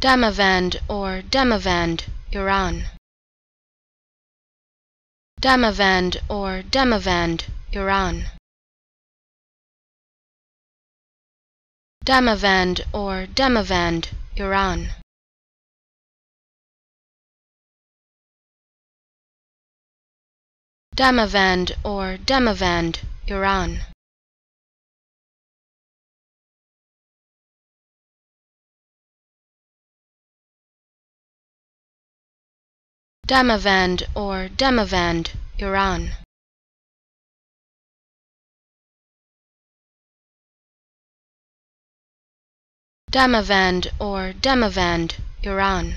Demavand or Demavand, Iran. Demavand or Demavand, Iran. Demavand or Demavand, Iran. Demavand or Demavand, Iran. Demavand or Demavand, Iran. Demavand or Demavand, Iran.